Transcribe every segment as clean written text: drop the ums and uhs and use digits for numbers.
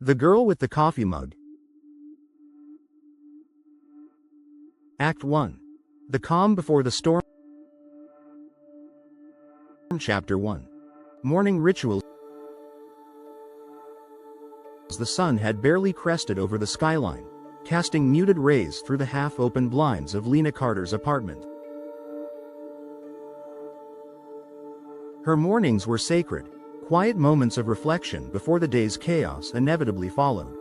The Girl with the Coffee Mug. Act 1. The Calm Before the Storm. Chapter 1. Morning Rituals. The sun had barely crested over the skyline, casting muted rays through the half-open blinds of Lena Carter's apartment. Her mornings were sacred, quiet moments of reflection before the day's chaos inevitably followed.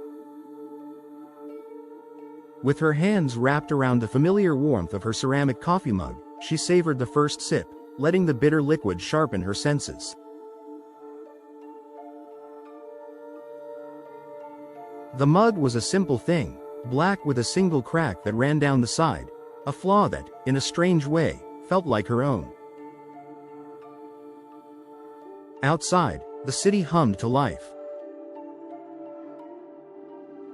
With her hands wrapped around the familiar warmth of her ceramic coffee mug, she savored the first sip, letting the bitter liquid sharpen her senses. The mug was a simple thing, black with a single crack that ran down the side, a flaw that, in a strange way, felt like her own. Outside, the city hummed to life.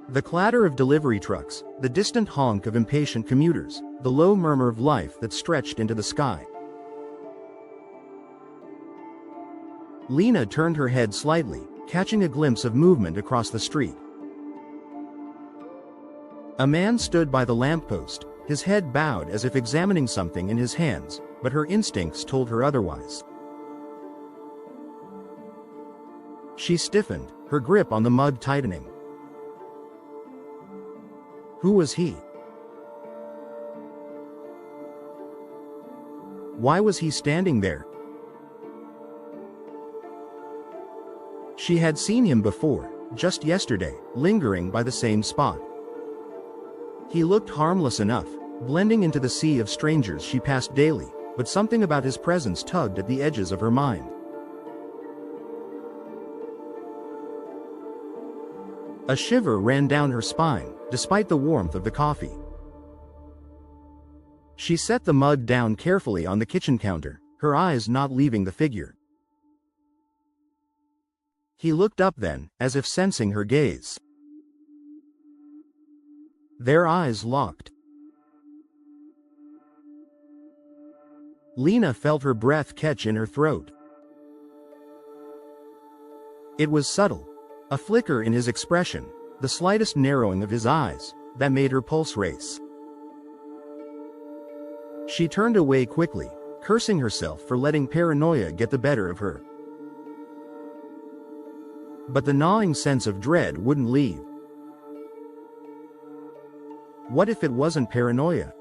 The clatter of delivery trucks, the distant honk of impatient commuters, the low murmur of life that stretched into the sky. Lena turned her head slightly, catching a glimpse of movement across the street. A man stood by the lamppost, his head bowed as if examining something in his hands, but her instincts told her otherwise. She stiffened, her grip on the mug tightening. Who was he? Why was he standing there? She had seen him before, just yesterday, lingering by the same spot. He looked harmless enough, blending into the sea of strangers she passed daily, but something about his presence tugged at the edges of her mind. A shiver ran down her spine, despite the warmth of the coffee. She set the mug down carefully on the kitchen counter, her eyes not leaving the figure. He looked up then, as if sensing her gaze. Their eyes locked. Lena felt her breath catch in her throat. It was subtle. A flicker in his expression, the slightest narrowing of his eyes, that made her pulse race. She turned away quickly, cursing herself for letting paranoia get the better of her. But the gnawing sense of dread wouldn't leave. What if it wasn't paranoia?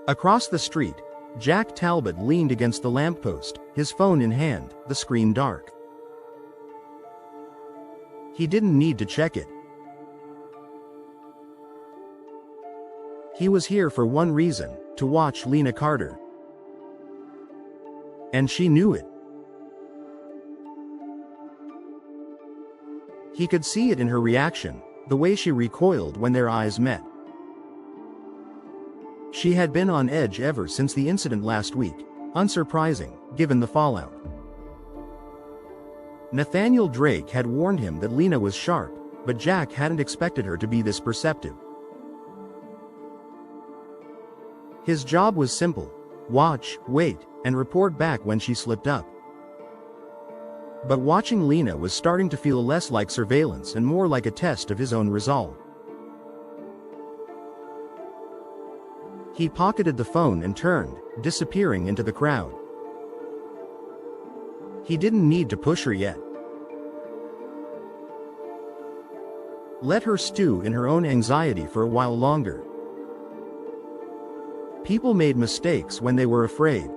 Across the street, Jack Talbot leaned against the lamppost, his phone in hand, the screen dark. He didn't need to check it. He was here for one reason, to watch Lena Carter. And she knew it. He could see it in her reaction, the way she recoiled when their eyes met. She had been on edge ever since the incident last week, unsurprising, given the fallout. Nathaniel Drake had warned him that Lena was sharp, but Jack hadn't expected her to be this perceptive. His job was simple: watch, wait, and report back when she slipped up. But watching Lena was starting to feel less like surveillance and more like a test of his own resolve. He pocketed the phone and turned, disappearing into the crowd. He didn't need to push her yet. Let her stew in her own anxiety for a while longer. People made mistakes when they were afraid.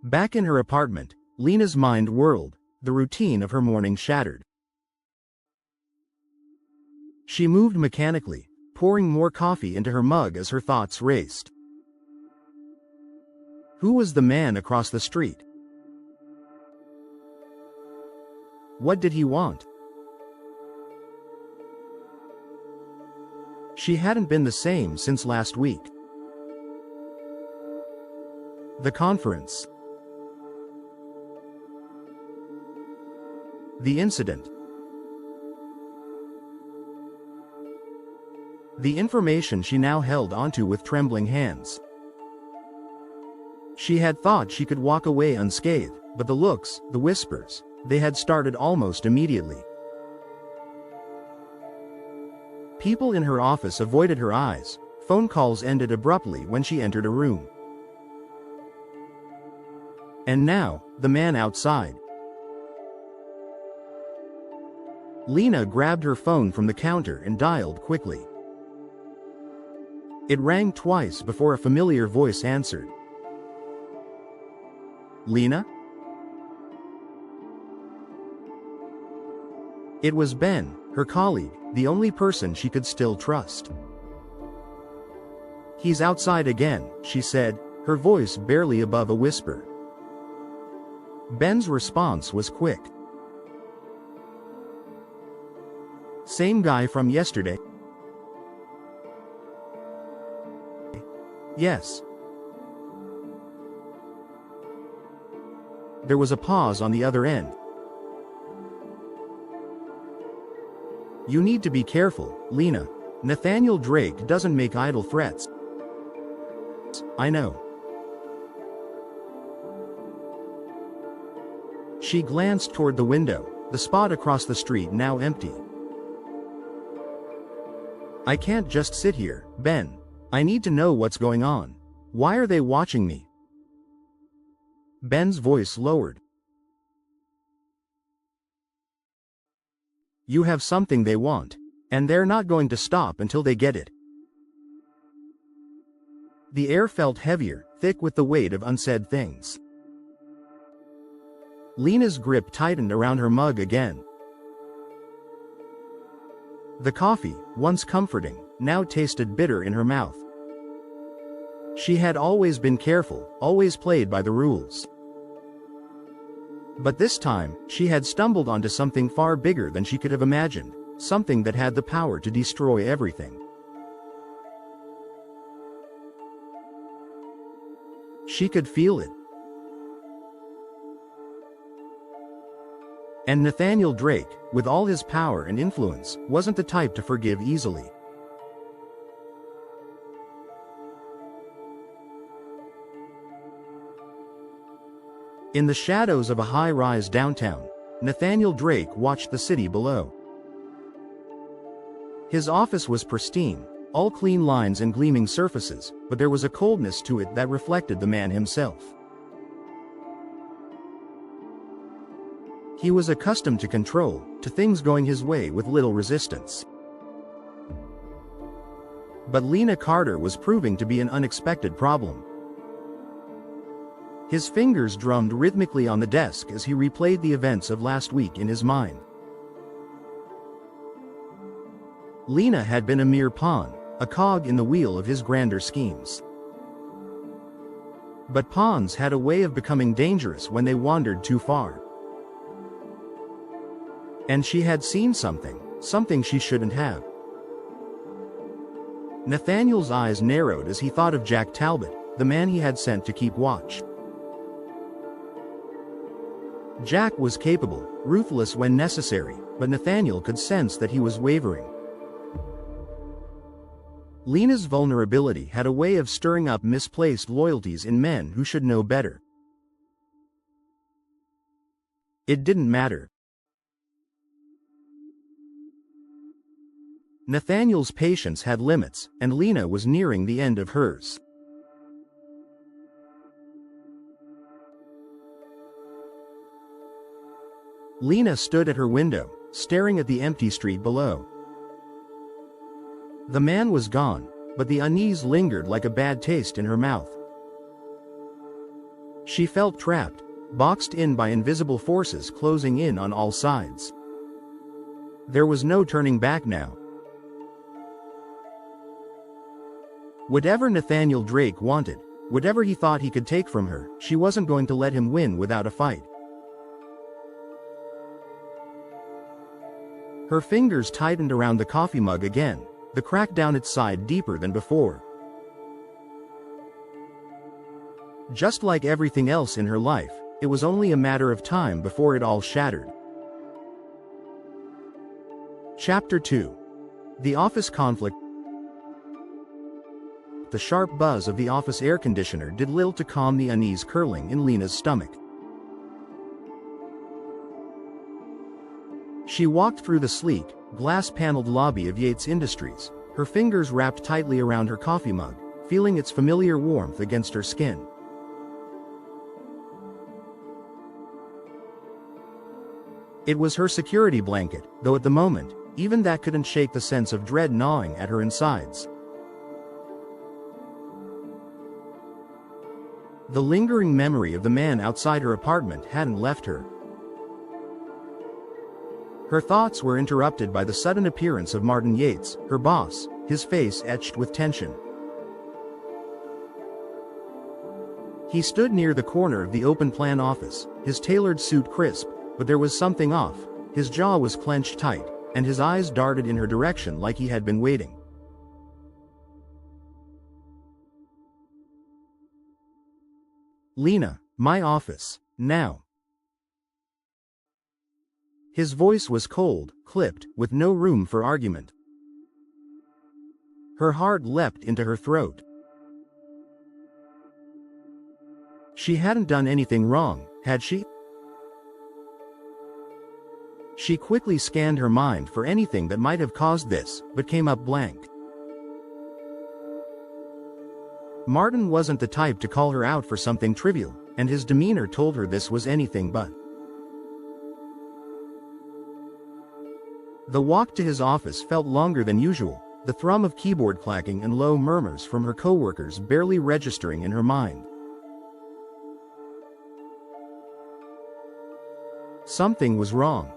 Back in her apartment, Lena's mind whirled, the routine of her morning shattered. She moved mechanically, pouring more coffee into her mug as her thoughts raced. Who was the man across the street? What did he want? She hadn't been the same since last week. The conference. The incident. The information she now held onto with trembling hands. She had thought she could walk away unscathed, but the looks, the whispers, they had started almost immediately. People in her office avoided her eyes. Phone calls ended abruptly when she entered a room. And now, the man outside. Lena grabbed her phone from the counter and dialed quickly. It rang twice before a familiar voice answered. Lena? It was Ben, her colleague, the only person she could still trust. He's outside again, she said, her voice barely above a whisper. Ben's response was quick. Same guy from yesterday? Yes. There was a pause on the other end. You need to be careful, Lena. Nathaniel Drake doesn't make idle threats. I know. She glanced toward the window, the spot across the street now empty. I can't just sit here, Ben. I need to know what's going on. Why are they watching me? Ben's voice lowered. You have something they want, and they're not going to stop until they get it. The air felt heavier, thick with the weight of unsaid things. Lena's grip tightened around her mug again. The coffee, once comforting, now tasted bitter in her mouth. She had always been careful, always played by the rules. But this time, she had stumbled onto something far bigger than she could have imagined, something that had the power to destroy everything. She could feel it. And Nathaniel Drake, with all his power and influence, wasn't the type to forgive easily. In the shadows of a high-rise downtown, Nathaniel Drake watched the city below. His office was pristine, all clean lines and gleaming surfaces, but there was a coldness to it that reflected the man himself. He was accustomed to control, to things going his way with little resistance. But Lena Carter was proving to be an unexpected problem. His fingers drummed rhythmically on the desk as he replayed the events of last week in his mind. Lena had been a mere pawn, a cog in the wheel of his grander schemes. But pawns had a way of becoming dangerous when they wandered too far. And she had seen something she shouldn't have. Nathaniel's eyes narrowed as he thought of Jack Talbot, the man he had sent to keep watch. Jack was capable, ruthless when necessary, but Nathaniel could sense that he was wavering. Lena's vulnerability had a way of stirring up misplaced loyalties in men who should know better. It didn't matter. Nathaniel's patience had limits, and Lena was nearing the end of hers. Lena stood at her window, staring at the empty street below. The man was gone, but the unease lingered like a bad taste in her mouth. She felt trapped, boxed in by invisible forces closing in on all sides. There was no turning back now. Whatever Nathaniel Drake wanted, whatever he thought he could take from her, she wasn't going to let him win without a fight. Her fingers tightened around the coffee mug again, the crack down its side deeper than before. Just like everything else in her life, it was only a matter of time before it all shattered. Chapter 2. The Office Conflict. The sharp buzz of the office air conditioner did little to calm the unease curling in Lena's stomach. She walked through the sleek, glass-paneled lobby of Yates Industries, her fingers wrapped tightly around her coffee mug, feeling its familiar warmth against her skin. It was her security blanket, though at the moment, even that couldn't shake the sense of dread gnawing at her insides. The lingering memory of the man outside her apartment hadn't left her. Her thoughts were interrupted by the sudden appearance of Martin Yates, her boss, his face etched with tension. He stood near the corner of the open-plan office, his tailored suit crisp, but there was something off. His jaw was clenched tight, and his eyes darted in her direction like he had been waiting. "Lena, my office, now." His voice was cold, clipped, with no room for argument. Her heart leapt into her throat. She hadn't done anything wrong, had she? She quickly scanned her mind for anything that might have caused this, but came up blank. Martin wasn't the type to call her out for something trivial, and his demeanor told her this was anything but. The walk to his office felt longer than usual, the thrum of keyboard clacking and low murmurs from her coworkers barely registering in her mind. Something was wrong.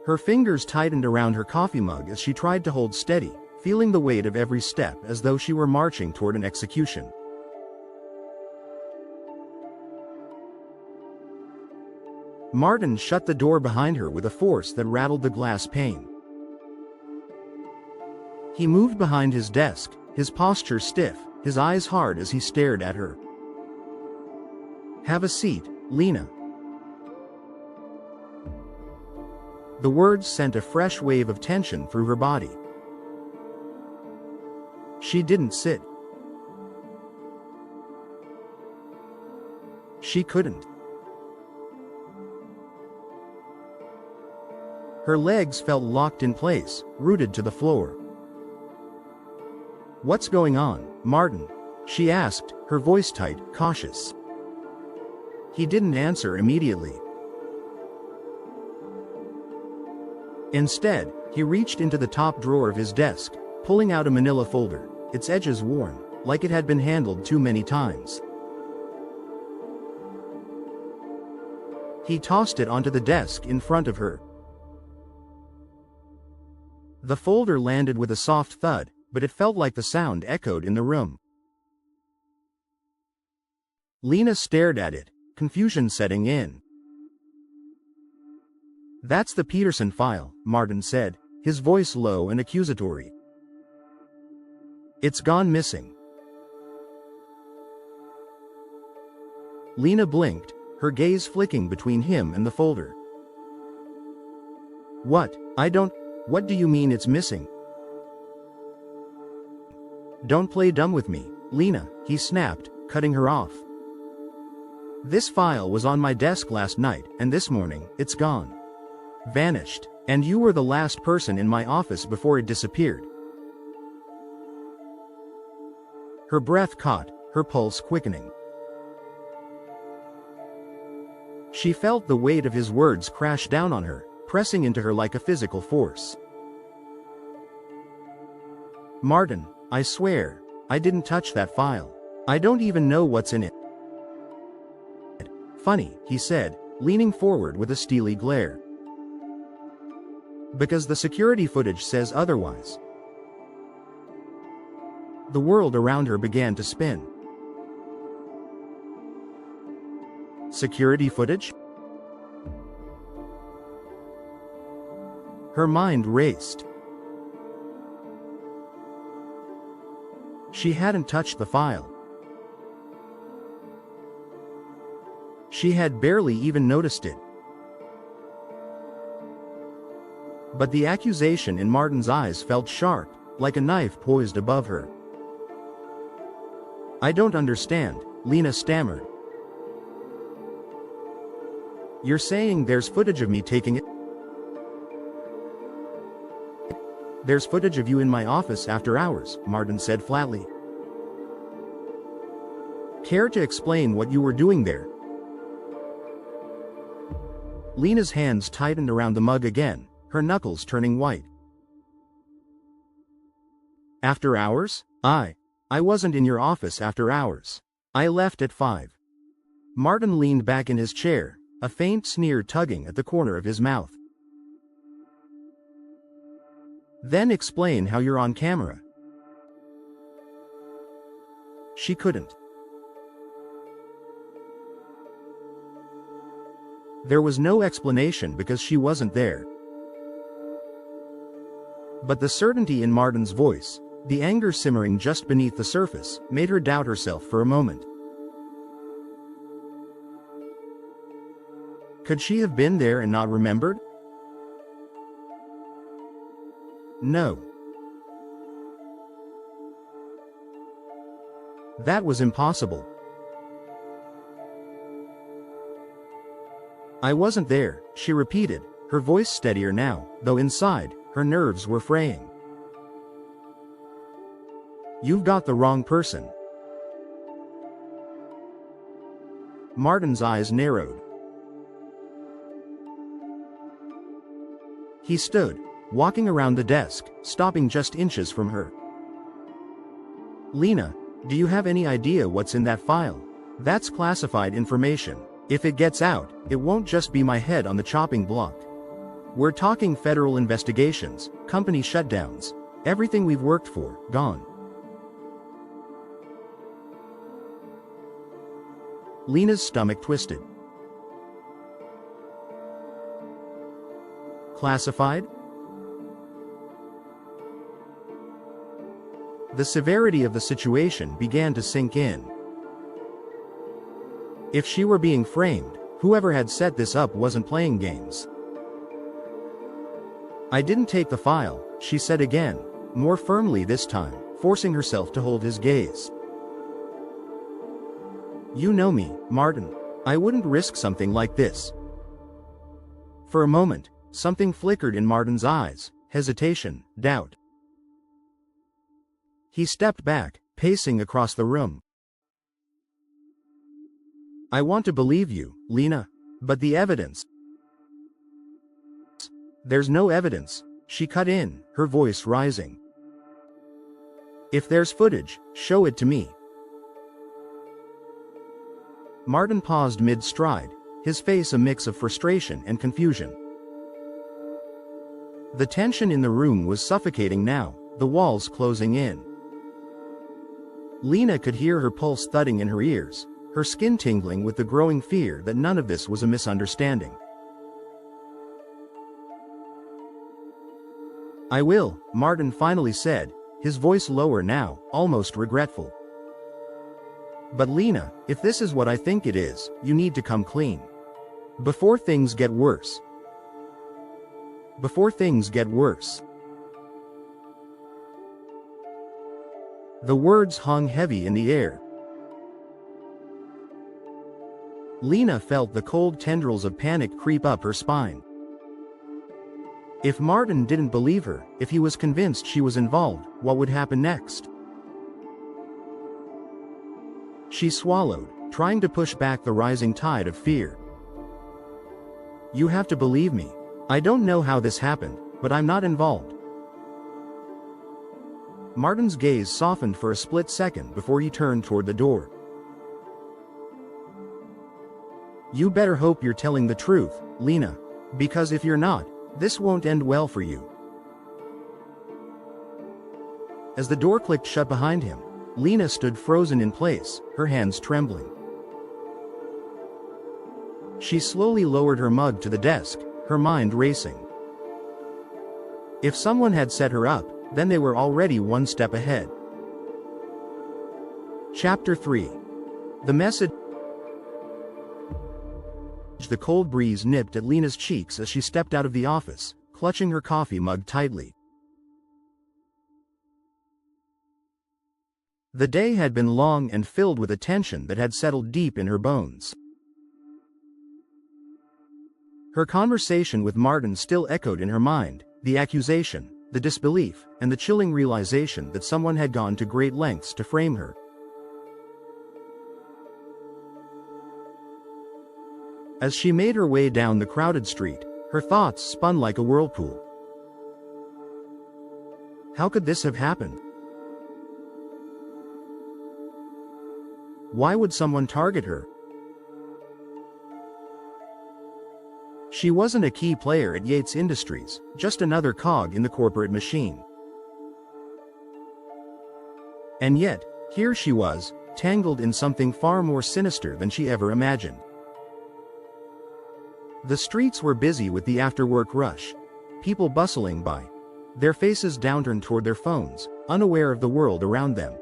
Her fingers tightened around her coffee mug as she tried to hold steady, feeling the weight of every step as though she were marching toward an execution. Martin shut the door behind her with a force that rattled the glass pane. He moved behind his desk, his posture stiff, his eyes hard as he stared at her. "Have a seat, Lena." The words sent a fresh wave of tension through her body. She didn't sit. She couldn't. Her legs felt locked in place, rooted to the floor. "What's going on, Martin?" she asked, her voice tight, cautious. He didn't answer immediately. Instead, he reached into the top drawer of his desk, pulling out a manila folder, its edges worn, like it had been handled too many times. He tossed it onto the desk in front of her. The folder landed with a soft thud, but it felt like the sound echoed in the room. Lena stared at it, confusion setting in. "That's the Peterson file," Martin said, his voice low and accusatory. "It's gone missing." Lena blinked, her gaze flicking between him and the folder. What do you mean it's missing?" "Don't play dumb with me, Lena," he snapped, cutting her off. "This file was on my desk last night, and this morning, it's gone. Vanished. And you were the last person in my office before it disappeared." Her breath caught, her pulse quickening. She felt the weight of his words crash down on her, pressing into her like a physical force. "Martin, I swear, I didn't touch that file. I don't even know what's in it." "Funny," he said, leaning forward with a steely glare. "Because the security footage says otherwise." The world around her began to spin. Security footage? Her mind raced. She hadn't touched the file. She had barely even noticed it. But the accusation in Martin's eyes felt sharp, like a knife poised above her. "I don't understand," Lena stammered. "You're saying there's footage of me taking it?" "There's footage of you in my office after hours," Martin said flatly. "Care to explain what you were doing there?" Lena's hands tightened around the mug again, her knuckles turning white. "After hours? I wasn't in your office after hours. I left at 5. Martin leaned back in his chair, a faint sneer tugging at the corner of his mouth. "Then explain how you're on camera." She couldn't. There was no explanation because she wasn't there. But the certainty in Martin's voice, the anger simmering just beneath the surface, made her doubt herself for a moment. Could she have been there and not remembered? No. That was impossible. "I wasn't there," she repeated, her voice steadier now, though inside, her nerves were fraying. "You've got the wrong person." Martin's eyes narrowed. He stood, walking around the desk, stopping just inches from her. "Lena, do you have any idea what's in that file? That's classified information. If it gets out, it won't just be my head on the chopping block. We're talking federal investigations, company shutdowns, everything we've worked for, gone." Lena's stomach twisted. Classified? The severity of the situation began to sink in. If she were being framed, whoever had set this up wasn't playing games. "I didn't take the file," she said again, more firmly this time, forcing herself to hold his gaze. "You know me, Martin. I wouldn't risk something like this." For a moment, something flickered in Martin's eyes, hesitation, doubt. He stepped back, pacing across the room. "I want to believe you, Lena, but the evidence—" "There's no evidence," she cut in, her voice rising. "If there's footage, show it to me." Martin paused mid-stride, his face a mix of frustration and confusion. The tension in the room was suffocating now, the walls closing in. Lena could hear her pulse thudding in her ears, her skin tingling with the growing fear that none of this was a misunderstanding. "I will," Martin finally said, his voice lower now, almost regretful. "But Lena, if this is what I think it is, you need to come clean. Before things get worse. Before things get worse." The words hung heavy in the air. Lena felt the cold tendrils of panic creep up her spine. If Martin didn't believe her, if he was convinced she was involved, what would happen next? She swallowed, trying to push back the rising tide of fear. "You have to believe me. I don't know how this happened, but I'm not involved." Martin's gaze softened for a split second before he turned toward the door. "You better hope you're telling the truth, Lena. Because if you're not, this won't end well for you." As the door clicked shut behind him, Lena stood frozen in place, her hands trembling. She slowly lowered her mug to the desk, her mind racing. If someone had set her up, then they were already one step ahead. Chapter 3. The message. The cold breeze nipped at Lena's cheeks as she stepped out of the office, clutching her coffee mug tightly. The day had been long and filled with a tension that had settled deep in her bones. Her conversation with Martin still echoed in her mind, the accusation, the disbelief, and the chilling realization that someone had gone to great lengths to frame her. As she made her way down the crowded street, her thoughts spun like a whirlpool. How could this have happened? Why would someone target her? She wasn't a key player at Yates Industries, just another cog in the corporate machine. And yet, here she was, tangled in something far more sinister than she ever imagined. The streets were busy with the after-work rush, people bustling by, their faces downturned toward their phones, unaware of the world around them.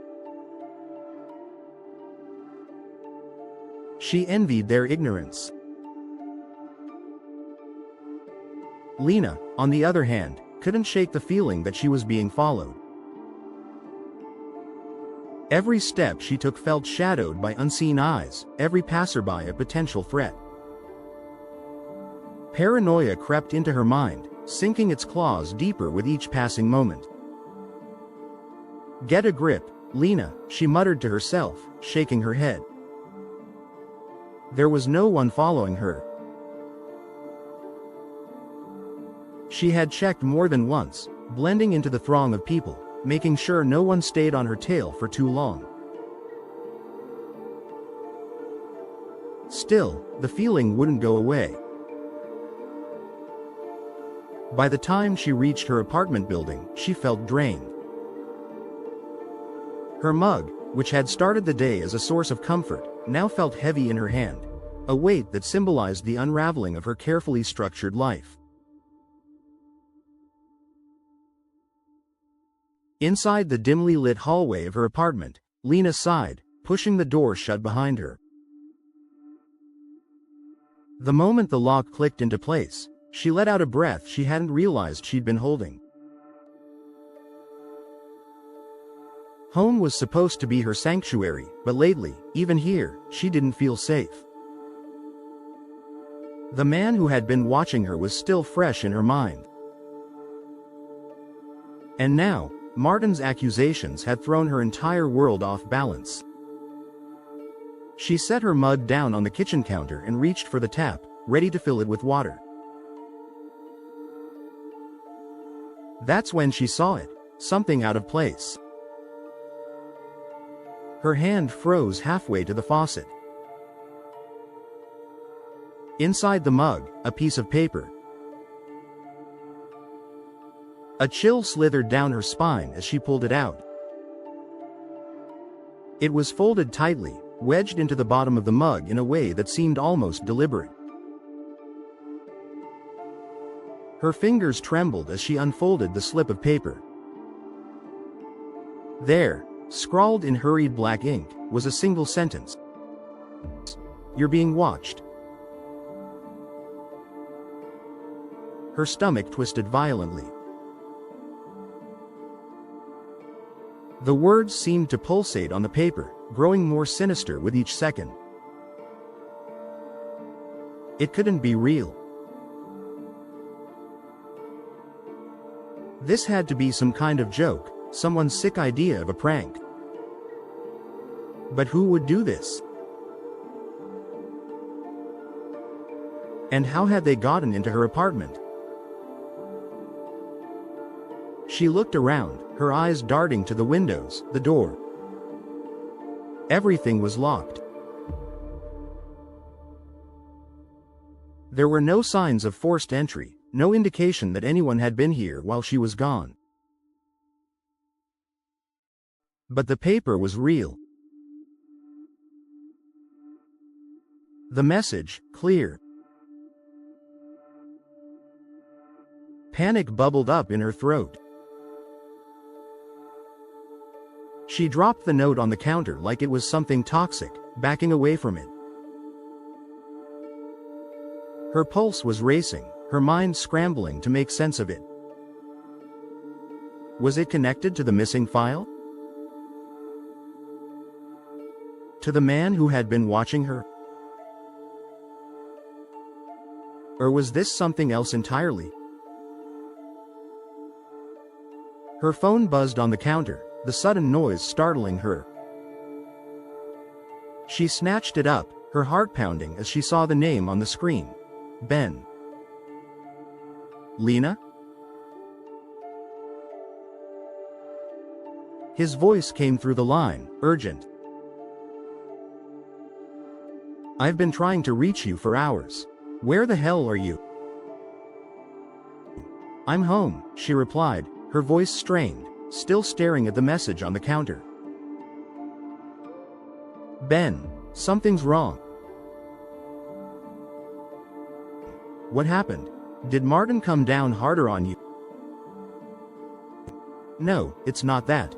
She envied their ignorance. Lena, on the other hand, couldn't shake the feeling that she was being followed. Every step she took felt shadowed by unseen eyes, every passerby a potential threat. Paranoia crept into her mind, sinking its claws deeper with each passing moment. "Get a grip, Lena," she muttered to herself, shaking her head. There was no one following her. She had checked more than once, blending into the throng of people, making sure no one stayed on her tail for too long. Still, the feeling wouldn't go away. By the time she reached her apartment building, she felt drained. Her mug, which had started the day as a source of comfort, now felt heavy in her hand, a weight that symbolized the unraveling of her carefully structured life. Inside the dimly lit hallway of her apartment, Lena sighed, pushing the door shut behind her. The moment the lock clicked into place, she let out a breath she hadn't realized she'd been holding. Home was supposed to be her sanctuary, but lately, even here, she didn't feel safe. The man who had been watching her was still fresh in her mind. And now, Martin's accusations had thrown her entire world off balance. She set her mug down on the kitchen counter and reached for the tap, ready to fill it with water. That's when she saw it, something out of place. Her hand froze halfway to the faucet. Inside the mug, a piece of paper. A chill slithered down her spine as she pulled it out. It was folded tightly, wedged into the bottom of the mug in a way that seemed almost deliberate. Her fingers trembled as she unfolded the slip of paper. There, scrawled in hurried black ink, was a single sentence. "You're being watched." Her stomach twisted violently. The words seemed to pulsate on the paper, growing more sinister with each second. It couldn't be real. This had to be some kind of joke, someone's sick idea of a prank. But who would do this? And how had they gotten into her apartment? She looked around, her eyes darting to the windows, the door. Everything was locked. There were no signs of forced entry, no indication that anyone had been here while she was gone. But the paper was real. The message, clear. Panic bubbled up in her throat. She dropped the note on the counter like it was something toxic, backing away from it. Her pulse was racing, her mind scrambling to make sense of it. Was it connected to the missing file? To the man who had been watching her? Or was this something else entirely? Her phone buzzed on the counter, the sudden noise startling her. She snatched it up, her heart pounding as she saw the name on the screen. Ben. Lena? His voice came through the line, urgent. I've been trying to reach you for hours. Where the hell are you? I'm home, she replied, her voice strained, still staring at the message on the counter. Ben, something's wrong. What happened? Did Martin come down harder on you? No, it's not that.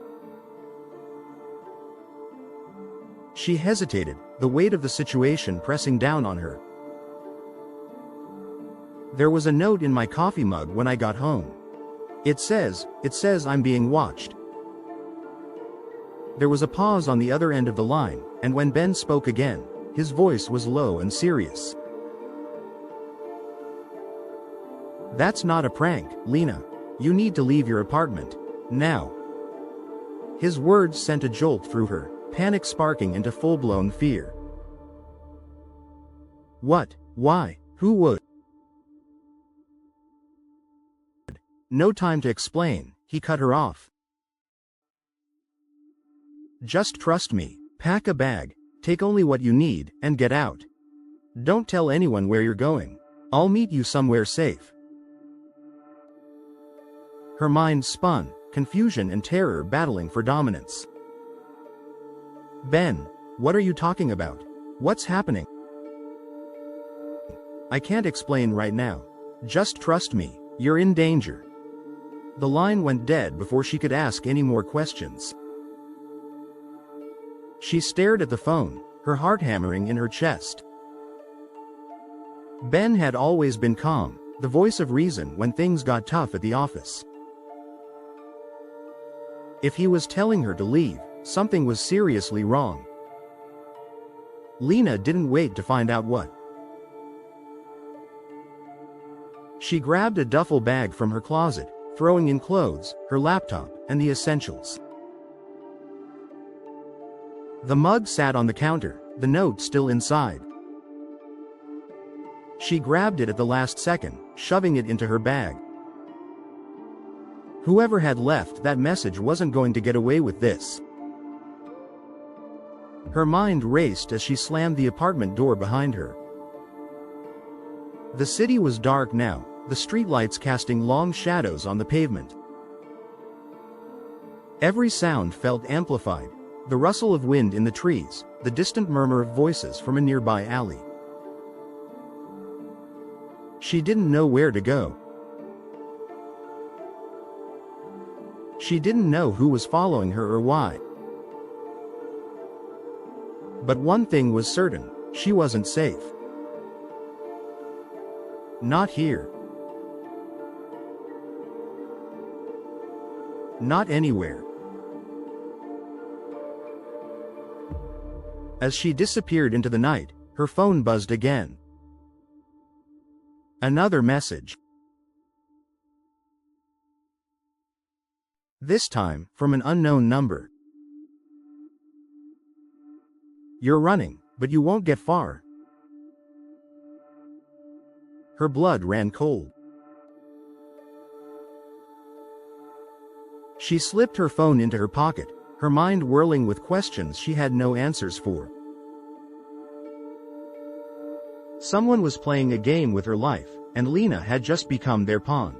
She hesitated, the weight of the situation pressing down on her. There was a note in my coffee mug when I got home. It says I'm being watched. There was a pause on the other end of the line, and when Ben spoke again, his voice was low and serious. That's not a prank, Lena. You need to leave your apartment. Now. His words sent a jolt through her, panic sparking into full-blown fear. What? Why? Who would? No time to explain, he cut her off. Just trust me, pack a bag, take only what you need, and get out. Don't tell anyone where you're going. I'll meet you somewhere safe. Her mind spun, confusion and terror battling for dominance. Ben, what are you talking about? What's happening? I can't explain right now. Just trust me, you're in danger. The line went dead before she could ask any more questions. She stared at the phone, her heart hammering in her chest. Ben had always been calm, the voice of reason when things got tough at the office. If he was telling her to leave, something was seriously wrong. Lena didn't wait to find out what. She grabbed a duffel bag from her closet, throwing in clothes, her laptop, and the essentials. The mug sat on the counter, the note still inside. She grabbed it at the last second, shoving it into her bag. Whoever had left that message wasn't going to get away with this. Her mind raced as she slammed the apartment door behind her. The city was dark now, the streetlights casting long shadows on the pavement. Every sound felt amplified, the rustle of wind in the trees, the distant murmur of voices from a nearby alley. She didn't know where to go. She didn't know who was following her or why. But one thing was certain, she wasn't safe. Not here. Not anywhere. As she disappeared into the night, her phone buzzed again. Another message. This time, from an unknown number. You're running, but you won't get far. Her blood ran cold. She slipped her phone into her pocket, her mind whirling with questions she had no answers for. Someone was playing a game with her life, and Lena had just become their pawn.